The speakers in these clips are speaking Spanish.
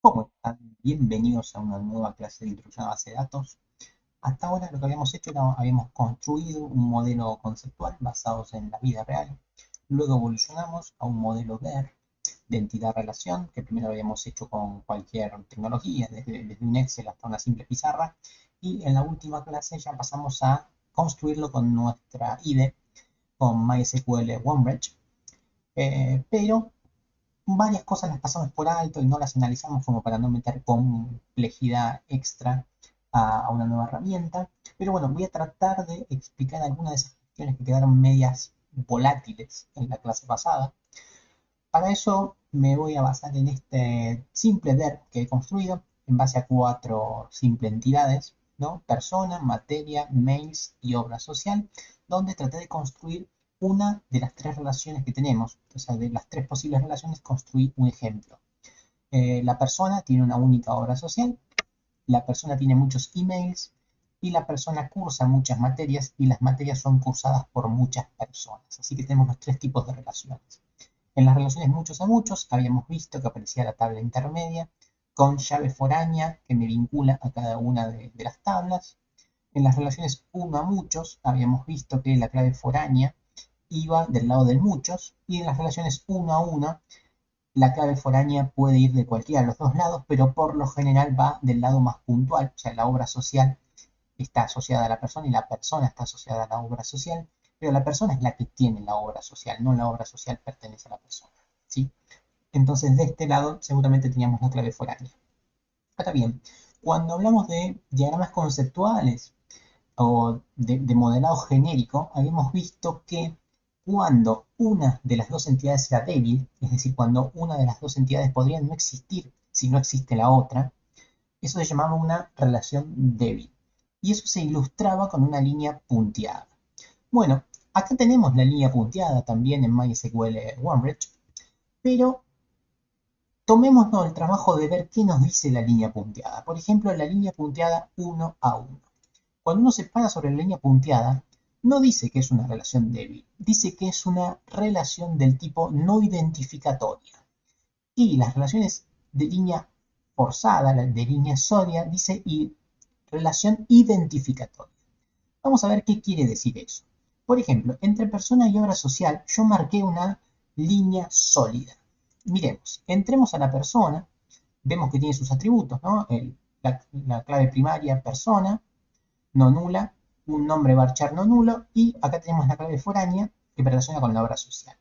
¿Cómo están? Bienvenidos a una nueva clase de introducción a base de datos. Hasta ahora lo que habíamos hecho era, habíamos construido un modelo conceptual basado en la vida real. Luego evolucionamos a un modelo DER, de entidad-relación, que primero habíamos hecho con cualquier tecnología, desde un Excel hasta una simple pizarra. Y en la última clase ya pasamos a construirlo con nuestra IDE, con MySQL OneBridge. Pero varias cosas las pasamos por alto y no las analizamos como para no meter complejidad extra a una nueva herramienta. Pero bueno, voy a tratar de explicar algunas de esas cuestiones que quedaron medias volátiles en la clase pasada. Para eso me voy a basar en este simple DER que he construido en base a cuatro simples entidades, ¿no? Persona, materia, mails y obra social, donde traté de construir una de las tres relaciones que tenemos. O sea, de las tres posibles relaciones construí un ejemplo. La persona tiene una única obra social, la persona tiene muchos emails y la persona cursa muchas materias y las materias son cursadas por muchas personas. Así que tenemos los tres tipos de relaciones. En las relaciones muchos a muchos habíamos visto que aparecía la tabla intermedia con llave foránea que me vincula a cada una de las tablas. En las relaciones uno a muchos habíamos visto que la clave foránea iba del lado del muchos, y en las relaciones uno a uno la clave foránea puede ir de cualquiera de los dos lados, pero por lo general va del lado más puntual. O sea, la obra social está asociada a la persona y la persona está asociada a la obra social, pero la persona es la que tiene la obra social, no la obra social pertenece a la persona, ¿sí? Entonces, de este lado seguramente teníamos la clave foránea. Ahora bien, cuando hablamos de diagramas conceptuales o de modelado genérico, habíamos visto que cuando una de las dos entidades era débil, es decir, cuando una de las dos entidades podría no existir si no existe la otra, eso se llamaba una relación débil. Y eso se ilustraba con una línea punteada. Bueno, acá tenemos la línea punteada también en MySQL OneBridge, pero tomémonos el trabajo de ver qué nos dice la línea punteada. Por ejemplo, la línea punteada 1 a 1. Cuando uno se para sobre la línea punteada, no dice que es una relación débil, dice que es una relación del tipo no identificatoria. Y las relaciones de línea forzada, de línea sólida, dice relación identificatoria. Vamos a ver qué quiere decir eso. Por ejemplo, entre persona y obra social, yo marqué una línea sólida. Miremos, entremos a la persona, vemos que tiene sus atributos, ¿no? La clave primaria persona, no nula, un nombre varchar no nulo, y acá tenemos la clave foránea que se relaciona con la obra social.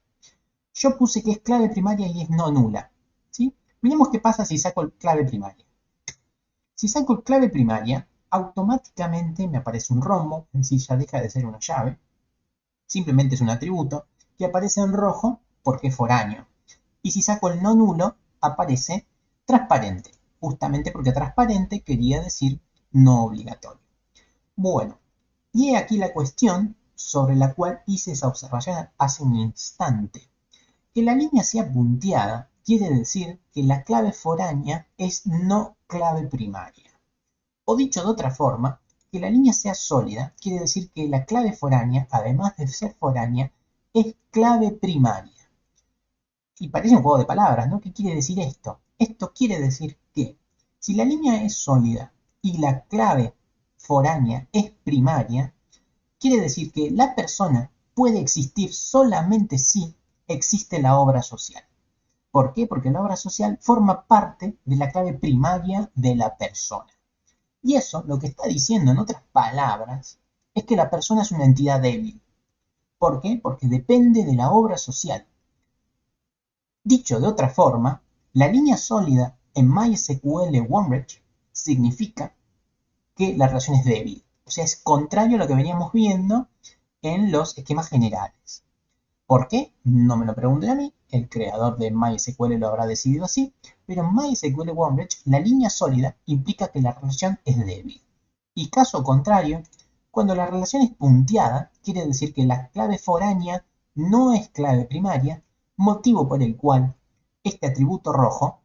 Yo puse que es clave primaria y es no nula, ¿sí? Miremos qué pasa si saco clave primaria. Si saco clave primaria, automáticamente me aparece un rombo, es decir, ya deja de ser una llave, simplemente es un atributo, que aparece en rojo porque es foráneo. Y si saco el no nulo, aparece transparente, justamente porque transparente quería decir no obligatorio. Bueno, y he aquí la cuestión sobre la cual hice esa observación hace un instante. Que la línea sea punteada quiere decir que la clave foránea es no clave primaria. O dicho de otra forma, que la línea sea sólida quiere decir que la clave foránea, además de ser foránea, es clave primaria. Y parece un juego de palabras, ¿no? ¿Qué quiere decir esto? Esto quiere decir que si la línea es sólida y la clave foránea es primaria, quiere decir que la persona puede existir solamente si existe la obra social. ¿Por qué? Porque la obra social forma parte de la clave primaria de la persona. Y eso lo que está diciendo, en otras palabras, es que la persona es una entidad débil. ¿Por qué? Porque depende de la obra social. Dicho de otra forma, la línea sólida en MySQL OneBridge significa que la relación es débil. O sea, es contrario a lo que veníamos viendo en los esquemas generales. ¿Por qué? No me lo pregunten a mí, el creador de MySQL lo habrá decidido así, pero en MySQL OneBridge la línea sólida implica que la relación es débil. Y caso contrario, cuando la relación es punteada, quiere decir que la clave foránea no es clave primaria, motivo por el cual este atributo rojo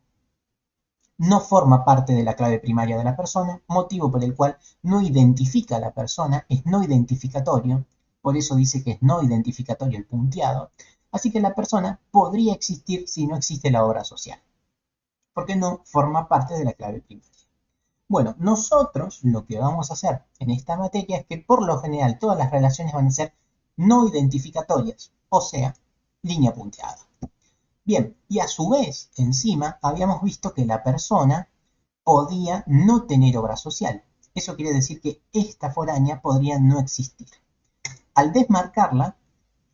no forma parte de la clave primaria de la persona, motivo por el cual no identifica a la persona, es no identificatorio, por eso dice que es no identificatorio el punteado, así que la persona podría existir si no existe la obra social. porque no forma parte de la clave primaria. Bueno, nosotros lo que vamos a hacer en esta materia es que por lo general todas las relaciones van a ser no identificatorias, o sea, línea punteada. Bien, y a su vez, encima, habíamos visto que la persona podía no tener obra social. Eso quiere decir que esta foránea podría no existir. Al desmarcarla,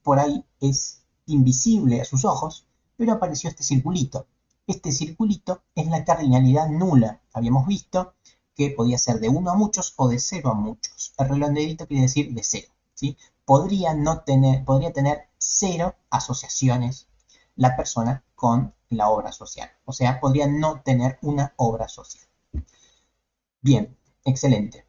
por ahí es invisible a sus ojos, pero apareció este circulito. Este circulito es la cardinalidad nula. Habíamos visto que podía ser de 1 a muchos o de 0 a muchos. El redondeadito quiere decir de 0. ¿Sí? Podría tener 0 asociaciones la persona con la obra social. O sea, podría no tener una obra social. Bien, excelente.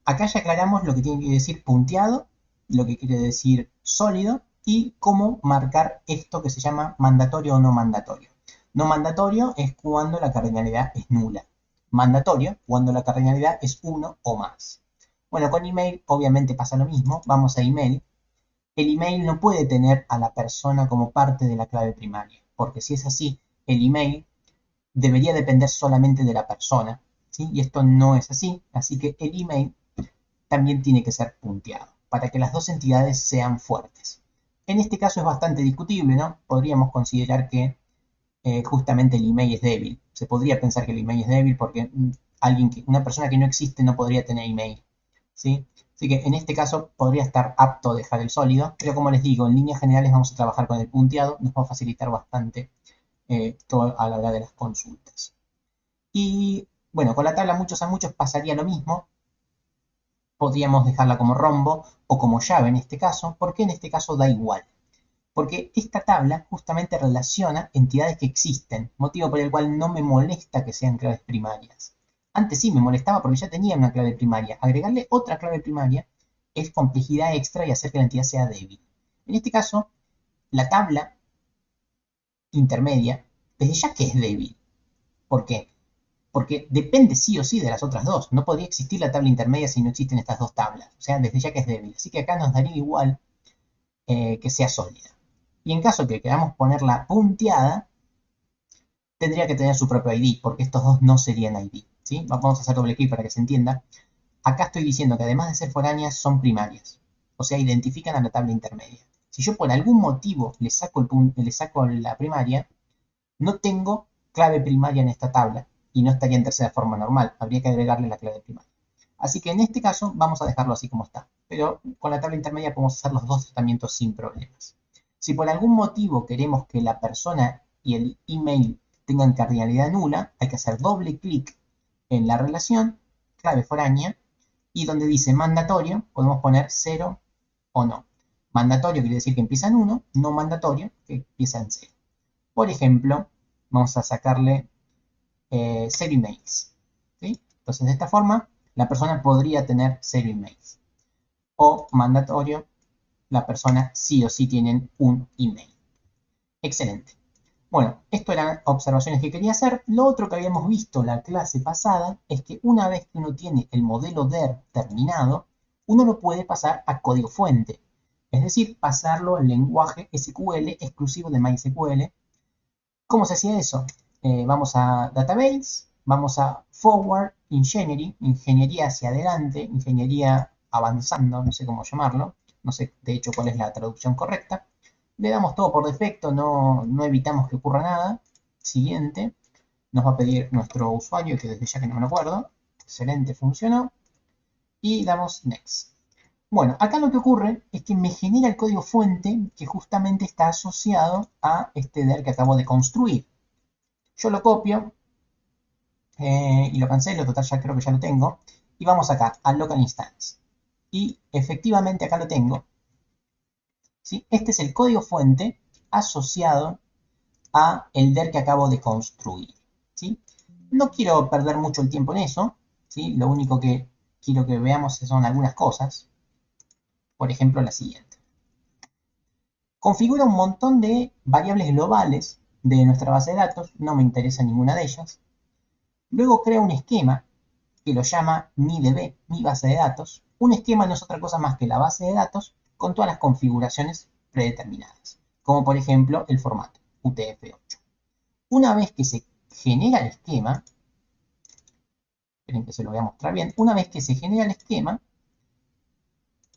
Acá ya aclaramos lo que tiene que decir punteado, lo que quiere decir sólido y cómo marcar esto que se llama mandatorio o no mandatorio. No mandatorio es cuando la cardinalidad es nula. Mandatorio cuando la cardinalidad es 1 o más. Bueno, con email obviamente pasa lo mismo. Vamos a email. El email no puede tener a la persona como parte de la clave primaria, porque si es así, el email debería depender solamente de la persona, ¿sí? Y esto no es así, así que el email también tiene que ser punteado, para que las dos entidades sean fuertes. En este caso es bastante discutible, ¿no? Podríamos considerar que justamente el email es débil. Se podría pensar que el email es débil porque una persona que no existe no podría tener email, ¿sí? Así que en este caso podría estar apto a dejar el sólido, pero como les digo, en líneas generales vamos a trabajar con el punteado, nos va a facilitar bastante todo a la hora de las consultas. Y bueno, con la tabla muchos a muchos pasaría lo mismo, podríamos dejarla como rombo o como llave en este caso, porque en este caso da igual. Porque esta tabla justamente relaciona entidades que existen, motivo por el cual no me molesta que sean claves primarias. Antes sí me molestaba porque ya tenía una clave primaria. Agregarle otra clave primaria es complejidad extra y hacer que la entidad sea débil. En este caso, la tabla intermedia, desde ya que es débil. ¿Por qué? Porque depende sí o sí de las otras dos. No podría existir la tabla intermedia si no existen estas dos tablas. O sea, desde ya que es débil. Así que acá nos daría igual que sea sólida. Y en caso que queramos ponerla punteada, tendría que tener su propio ID, porque estos dos no serían ID. ¿Sí? Vamos a hacer doble clic para que se entienda. Acá estoy diciendo que además de ser foráneas, son primarias. O sea, identifican a la tabla intermedia. Si yo por algún motivo le saco la primaria, no tengo clave primaria en esta tabla y no estaría en tercera forma normal. Habría que agregarle la clave primaria. Así que en este caso vamos a dejarlo así como está. Pero con la tabla intermedia podemos hacer los dos tratamientos sin problemas. Si por algún motivo queremos que la persona y el email tengan cardinalidad nula, hay que hacer doble clic en la relación, clave foránea, y donde dice mandatorio podemos poner 0 o no. Mandatorio quiere decir que empieza en 1, no mandatorio que empieza en 0. Por ejemplo, vamos a sacarle 0 emails. ¿Sí? Entonces, de esta forma, la persona podría tener 0 emails. O mandatorio, la persona sí o sí tiene un email. Excelente. Bueno, esto eran observaciones que quería hacer. Lo otro que habíamos visto la clase pasada es que una vez que uno tiene el modelo DER terminado, uno lo puede pasar a código fuente. Es decir, pasarlo al lenguaje SQL exclusivo de MySQL. ¿Cómo se hacía eso? Vamos a Database, vamos a Forward Engineering, ingeniería hacia adelante, ingeniería avanzando, no sé cómo llamarlo, no sé de hecho cuál es la traducción correcta. Le damos todo por defecto, no evitamos que ocurra nada. Siguiente, nos va a pedir nuestro usuario, que desde ya que no me lo acuerdo. Excelente, funcionó. Y damos Next. Bueno, acá lo que ocurre es que me genera el código fuente que justamente está asociado a este DER que acabo de construir. Yo lo copio y lo cancelo, total ya creo que ya lo tengo. Y vamos acá, a Local Instance. Y efectivamente acá lo tengo. ¿Sí? Este es el código fuente asociado a el DER que acabo de construir. ¿Sí? No quiero perder mucho el tiempo en eso. ¿Sí? Lo único que quiero que veamos son algunas cosas. Por ejemplo, la siguiente. Configura un montón de variables globales de nuestra base de datos. No me interesa ninguna de ellas. Luego crea un esquema que lo llama MiDB, mi base de datos. Un esquema no es otra cosa más que la base de datos con todas las configuraciones predeterminadas, como por ejemplo el formato UTF-8. Una vez que se genera el esquema, esperen que se lo voy a mostrar bien, una vez que se genera el esquema,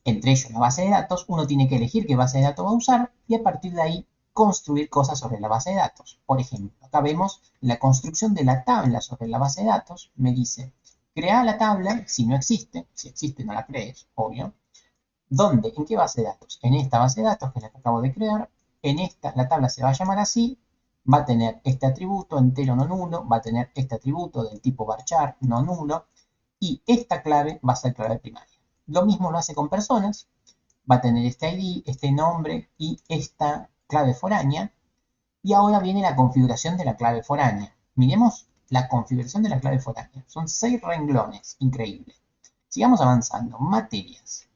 entre ellos la base de datos, uno tiene que elegir qué base de datos va a usar y a partir de ahí construir cosas sobre la base de datos. Por ejemplo, acá vemos la construcción de la tabla sobre la base de datos. Me dice, crea la tabla si no existe, si existe no la crees, obvio. ¿Dónde? ¿En qué base de datos? En esta base de datos que es la que acabo de crear. En esta, la tabla se va a llamar así, va a tener este atributo entero no nulo, va a tener este atributo del tipo varchar no nulo y esta clave va a ser clave primaria. Lo mismo lo hace con personas, va a tener este ID, este nombre y esta clave foránea. Y ahora viene la configuración de la clave foránea. Miremos la configuración de la clave foránea. Son 6 renglones, increíble. Sigamos avanzando. Materias.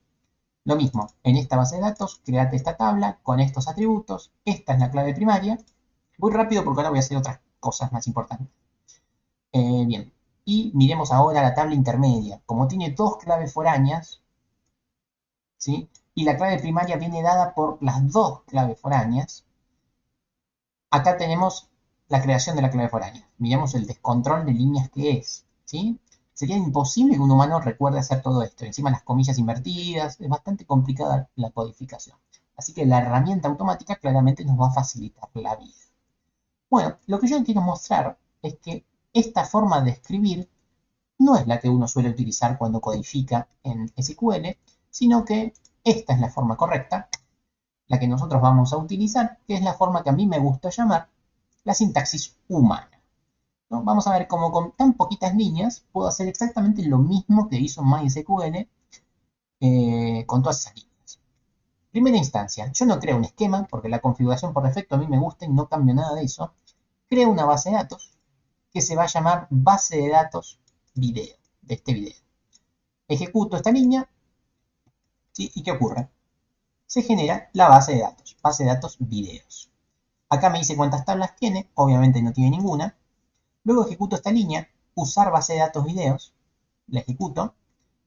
Lo mismo, en esta base de datos, create esta tabla con estos atributos. Esta es la clave primaria. Voy rápido porque ahora voy a hacer otras cosas más importantes. Bien, y miremos ahora la tabla intermedia. Como tiene 2 claves foráneas, ¿sí? Y la clave primaria viene dada por las 2 claves foráneas, acá tenemos la creación de la clave foránea. Miremos el descontrol de líneas que es, ¿sí? Sería imposible que un humano recuerde hacer todo esto. Encima las comillas invertidas, es bastante complicada la codificación. Así que la herramienta automática claramente nos va a facilitar la vida. Bueno, lo que yo quiero mostrar es que esta forma de escribir no es la que uno suele utilizar cuando codifica en SQL, sino que esta es la forma correcta, la que nosotros vamos a utilizar, que es la forma que a mí me gusta llamar la sintaxis humana, ¿no? Vamos a ver cómo con tan poquitas líneas puedo hacer exactamente lo mismo que hizo MySQL con todas esas líneas. Primera instancia, yo no creo un esquema, porque la configuración por defecto a mí me gusta y no cambio nada de eso. Creo una base de datos que se va a llamar base de datos video, de este video. Ejecuto esta línea, ¿sí? ¿Y qué ocurre? Se genera la base de datos videos. Acá me dice cuántas tablas tiene, obviamente no tiene ninguna. Luego ejecuto esta línea, usar base de datos videos, la ejecuto.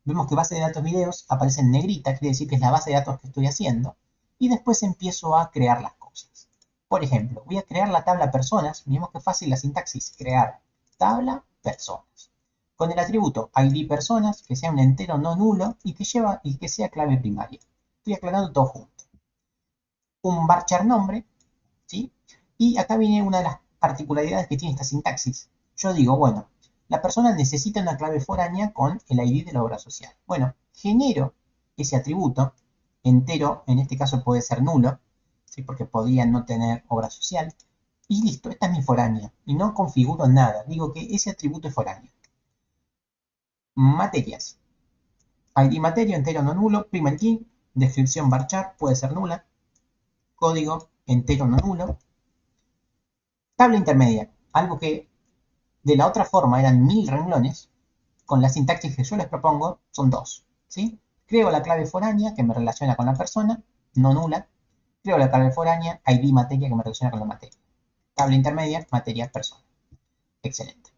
Vemos que base de datos videos aparece en negrita, quiere decir que es la base de datos que estoy haciendo. Y después empiezo a crear las cosas. Por ejemplo, voy a crear la tabla personas. Miremos qué fácil la sintaxis, crear tabla personas. Con el atributo ID personas, que sea un entero no nulo y que sea clave primaria. Estoy aclarando todo junto. Un varchar nombre, ¿sí? Y acá viene una de las particularidades que tiene esta sintaxis. Yo digo, bueno, la persona necesita una clave foránea con el ID de la obra social. Bueno, genero ese atributo entero, en este caso puede ser nulo, ¿sí? Porque podría no tener obra social. Y listo, esta es mi foránea. Y no configuro nada. Digo que ese atributo es foráneo. Materias. ID materia, entero no nulo, primer key, descripción varchar, puede ser nula. Código, entero no nulo. Tabla intermedia, algo que de la otra forma eran 1000 renglones, con la sintaxis que yo les propongo son 2, ¿sí? Creo la clave foránea que me relaciona con la persona, no nula. Creo la clave foránea, ID materia que me relaciona con la materia. Tabla intermedia, materia, persona. Excelente.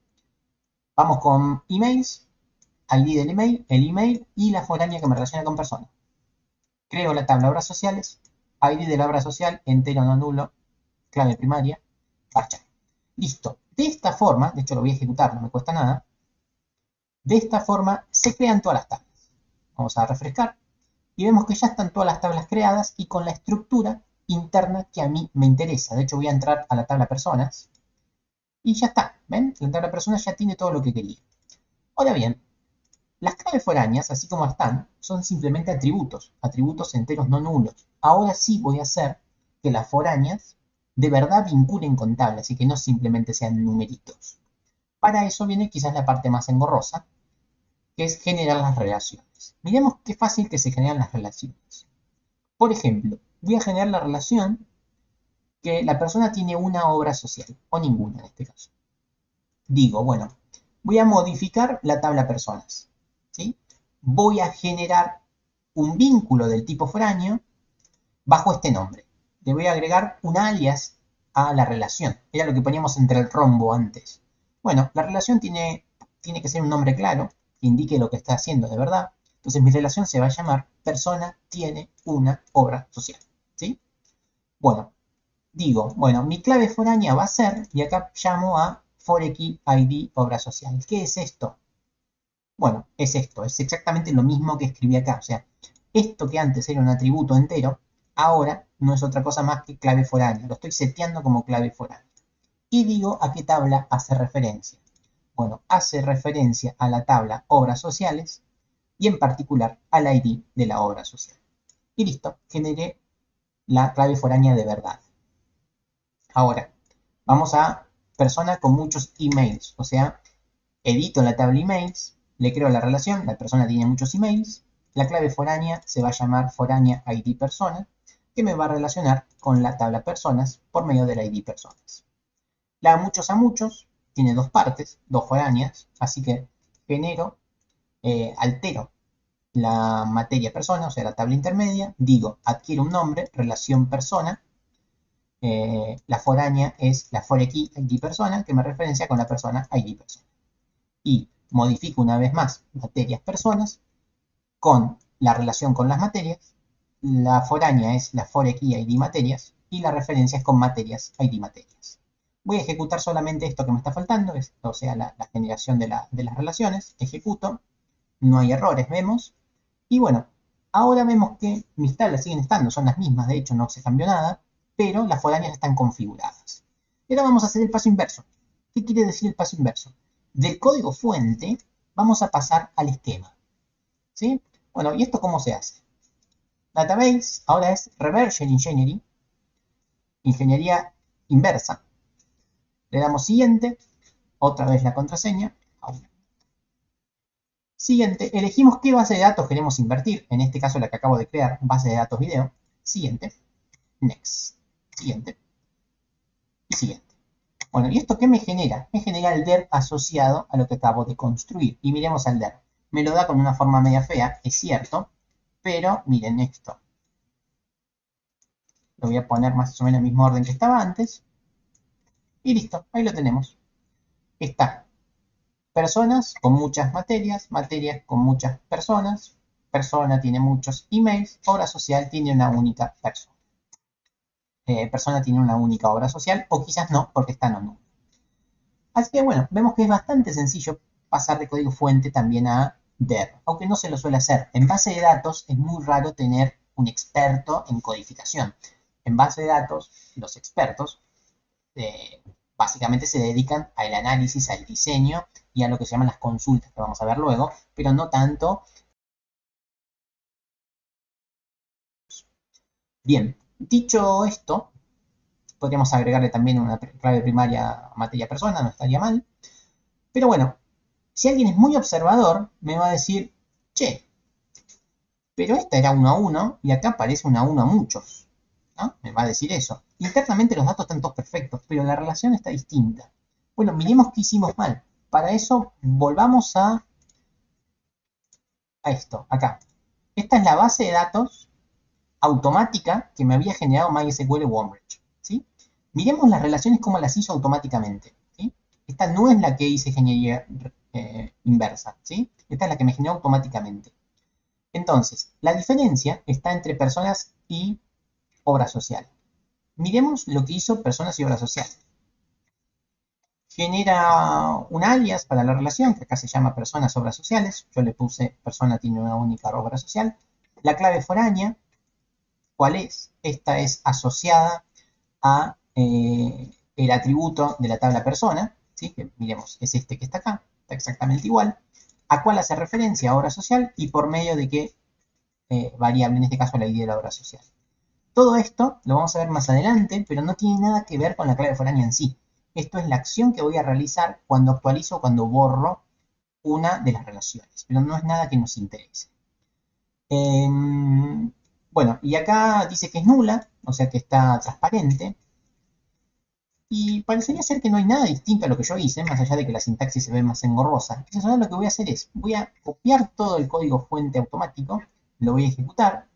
Vamos con emails, ID del email, el email y la foránea que me relaciona con persona. Creo la tabla obras sociales, ID de la obra social, entero no nulo, clave primaria, parchar. Listo. De esta forma, de hecho lo voy a ejecutar, no me cuesta nada. De esta forma se crean todas las tablas. Vamos a refrescar y vemos que ya están todas las tablas creadas y con la estructura interna que a mí me interesa. De hecho voy a entrar a la tabla personas y ya está. ¿Ven? La tabla personas ya tiene todo lo que quería. Ahora bien, las claves foráneas, así como están, son simplemente atributos, atributos enteros no nulos. Ahora sí voy a hacer que las foráneas de verdad vinculen con tablas y que no simplemente sean numeritos. Para eso viene quizás la parte más engorrosa, que es generar las relaciones. Miremos qué fácil que se generan las relaciones. Por ejemplo, voy a generar la relación que la persona tiene una obra social, o ninguna en este caso. Digo, bueno, voy a modificar la tabla personas, ¿sí? Voy a generar un vínculo del tipo foráneo bajo este nombre. Le voy a agregar un alias a la relación. Era lo que poníamos entre el rombo antes. Bueno, la relación tiene que ser un nombre claro, que indique lo que está haciendo de verdad. Entonces mi relación se va a llamar persona tiene una obra social, ¿sí? Bueno, digo, bueno, mi clave foránea va a ser, y acá llamo a foreign ID obra social. ¿Qué es esto? Bueno, es esto, es exactamente lo mismo que escribí acá. O sea, esto que antes era un atributo entero, ahora no es otra cosa más que clave foránea. Lo estoy seteando como clave foránea. Y digo a qué tabla hace referencia. Bueno, hace referencia a la tabla obras sociales y en particular al ID de la obra social. Y listo, generé la clave foránea de verdad. Ahora, vamos a persona con muchos emails. O sea, edito la tabla emails, le creo la relación, la persona tiene muchos emails, la clave foránea se va a llamar foránea ID persona, que me va a relacionar con la tabla personas por medio del ID personas. La muchos a muchos tiene dos partes, dos foráneas, así que genero, altero la materia persona, o sea, la tabla intermedia, digo, adquiere un nombre, relación persona, la foránea es la foreign ID persona, que me referencia con la persona ID persona. Y modifico una vez más materias personas con la relación con las materias, la foránea es la foreign ID materias y la referencia es con materias ID materias. Voy a ejecutar solamente esto que me está faltando, o sea, la generación de las relaciones, ejecuto, no hay errores, vemos, y bueno, ahora vemos que mis tablas siguen estando, son las mismas, de hecho no se cambió nada, pero las foráneas están configuradas. Y ahora vamos a hacer el paso inverso. ¿Qué quiere decir el paso inverso? Del código fuente vamos a pasar al esquema. ¿Sí? Bueno, ¿y esto cómo se hace? Database ahora es Reverse Engineering, ingeniería inversa. Le damos siguiente, otra vez la contraseña. Siguiente, elegimos qué base de datos queremos invertir. En este caso la que acabo de crear, base de datos video. Siguiente, next, siguiente y siguiente. Bueno, ¿y esto qué me genera? Me genera el DER asociado a lo que acabo de construir. Y miremos al DER. Me lo da con una forma media fea, es cierto, pero miren esto. Lo voy a poner más o menos en el mismo orden que estaba antes. Y listo, ahí lo tenemos. Está personas con muchas materias, materias con muchas personas, persona tiene muchos emails, obra social tiene una única persona. Persona tiene una única obra social, o quizás no, porque está no nulo. Así que bueno, vemos que es bastante sencillo pasar de código fuente también a DER, aunque no se lo suele hacer. En base de datos es muy raro tener un experto en codificación. En base de datos, los expertos básicamente se dedican al análisis, al diseño y a lo que se llaman las consultas, que vamos a ver luego, pero no tanto. Bien, dicho esto, podríamos agregarle también una clave primaria a materia persona, no estaría mal. Pero bueno, si alguien es muy observador, me va a decir, che, pero esta era 1 a 1 y acá aparece 1 a 1 a muchos. ¿No? Me va a decir eso. Internamente los datos están todos perfectos, pero la relación está distinta. Bueno, miremos qué hicimos mal. Para eso, volvamos a esto, acá. Esta es la base de datos automática que me había generado MySQL Wombridge. ¿Sí? Miremos las relaciones como las hizo automáticamente. ¿Sí? Esta no es la que hice ingeniería inversa. ¿Sí? Esta es la que me generó automáticamente. Entonces, la diferencia está entre personas y obra social. Miremos lo que hizo personas y obra social. Genera un alias para la relación, que acá se llama personas obras sociales. Yo le puse persona tiene una única obra social. La clave foránea, ¿cuál es? Esta es asociada a el atributo de la tabla persona, ¿sí? Que miremos, es este que está acá, está exactamente igual. ¿A cuál hace referencia? A obra social y por medio de qué variable, en este caso la ID de la obra social. Todo esto lo vamos a ver más adelante, pero no tiene nada que ver con la clave foránea en sí. Esto es la acción que voy a realizar cuando actualizo o cuando borro una de las relaciones, pero no es nada que nos interese. Bueno, y acá dice que es nula, o sea que está transparente. Y parecería ser que no hay nada distinto a lo que yo hice, más allá de que la sintaxis se ve más engorrosa. Entonces ahora lo que voy a hacer es, voy a copiar todo el código fuente automático, lo voy a ejecutar.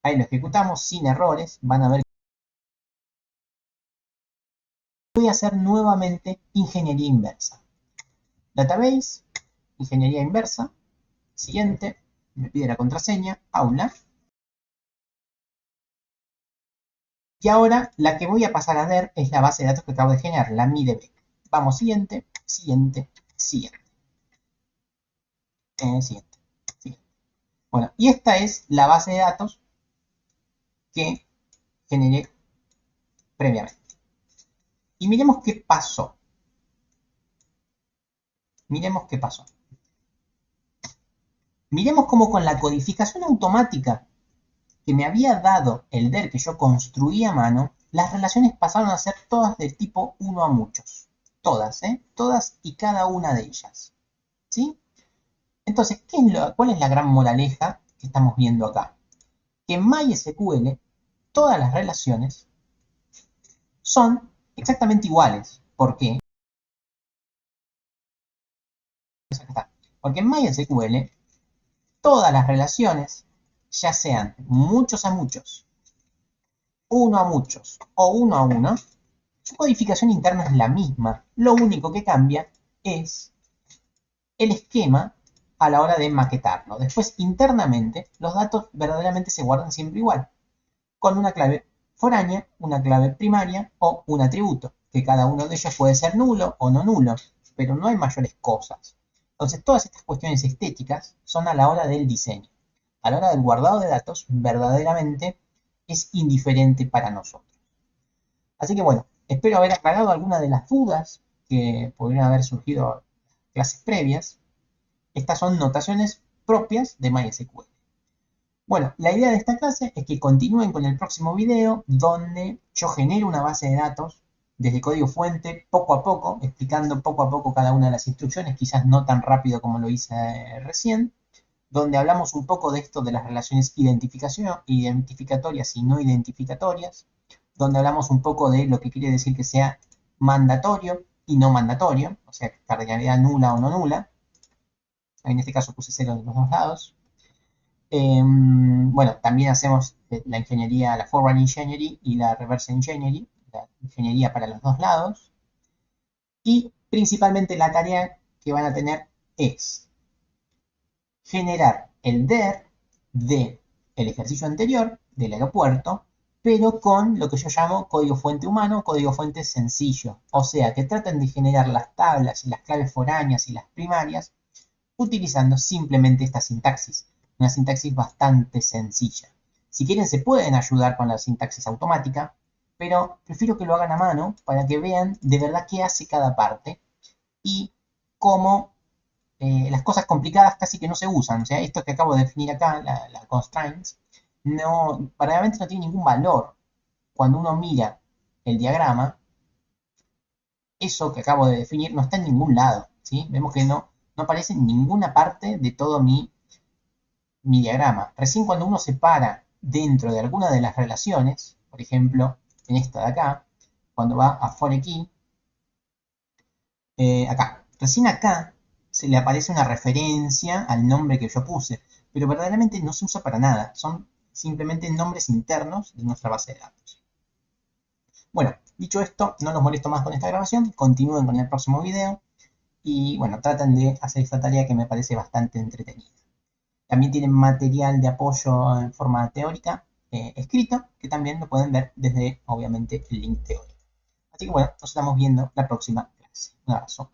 Ahí lo ejecutamos sin errores, van a ver. Voy a hacer nuevamente ingeniería inversa. Database, ingeniería inversa, siguiente, me pide la contraseña, aula. Y ahora la que voy a pasar a ver es la base de datos que acabo de generar, la MIDEBEC. Vamos, siguiente, siguiente, siguiente. Siguiente, siguiente. Bueno, y esta es la base de datos que generé previamente. Y miremos qué pasó. Miremos qué pasó. Miremos cómo con la codificación automática que me había dado el DER que yo construí a mano, las relaciones pasaron a ser todas del tipo 1 a muchos. Todas, ¿eh? Todas y cada una de ellas. ¿Sí? Entonces, ¿cuál es la gran moraleja que estamos viendo acá? Que en MySQL todas las relaciones son exactamente iguales. ¿Por qué? Porque en MySQL todas las relaciones, ya sean muchos a muchos, uno a muchos o uno a uno, su codificación interna es la misma. Lo único que cambia es el esquema a la hora de maquetarlo. Después, internamente, los datos verdaderamente se guardan siempre igual, con una clave foránea, una clave primaria o un atributo, que cada uno de ellos puede ser nulo o no nulo, pero no hay mayores cosas. Entonces, todas estas cuestiones estéticas son a la hora del diseño. A la hora del guardado de datos, verdaderamente es indiferente para nosotros. Así que bueno, espero haber aclarado algunas de las dudas que podrían haber surgido en clases previas. Estas son notaciones propias de MySQL. Bueno, la idea de esta clase es que continúen con el próximo video donde yo genero una base de datos desde código fuente poco a poco, explicando poco a poco cada una de las instrucciones, quizás no tan rápido como lo hice recién, donde hablamos un poco de esto de las relaciones identificatorias y no identificatorias, donde hablamos un poco de lo que quiere decir que sea mandatorio y no mandatorio, o sea, cardinalidad nula o no nula. En este caso puse cero de los dos lados. Bueno, también hacemos la ingeniería, la forward engineering y la reverse engineering, la ingeniería para los dos lados. Y principalmente la tarea que van a tener es generar el DER del ejercicio anterior del aeropuerto, pero con lo que yo llamo código fuente humano, código fuente sencillo. O sea, que traten de generar las tablas y las claves foráneas y las primarias utilizando simplemente esta sintaxis. Una sintaxis bastante sencilla. Si quieren se pueden ayudar con la sintaxis automática, pero prefiero que lo hagan a mano para que vean de verdad qué hace cada parte y cómo las cosas complicadas casi que no se usan. O sea, esto que acabo de definir acá, la constraints, no, verdaderamente no tiene ningún valor. Cuando uno mira el diagrama, eso que acabo de definir no está en ningún lado. ¿Sí? Vemos que no aparece en ninguna parte de todo mi diagrama. Recién cuando uno se para dentro de alguna de las relaciones, por ejemplo, en esta de acá, cuando va a foreign, acá, recién acá se le aparece una referencia al nombre que yo puse, pero verdaderamente no se usa para nada, son simplemente nombres internos de nuestra base de datos. Bueno, dicho esto, no los molesto más con esta grabación, continúen con el próximo video y bueno, traten de hacer esta tarea que me parece bastante entretenida. También tienen material de apoyo en forma teórica escrito, que también lo pueden ver desde, obviamente, el link teórico. Así que bueno, nos estamos viendo la próxima clase. Un abrazo.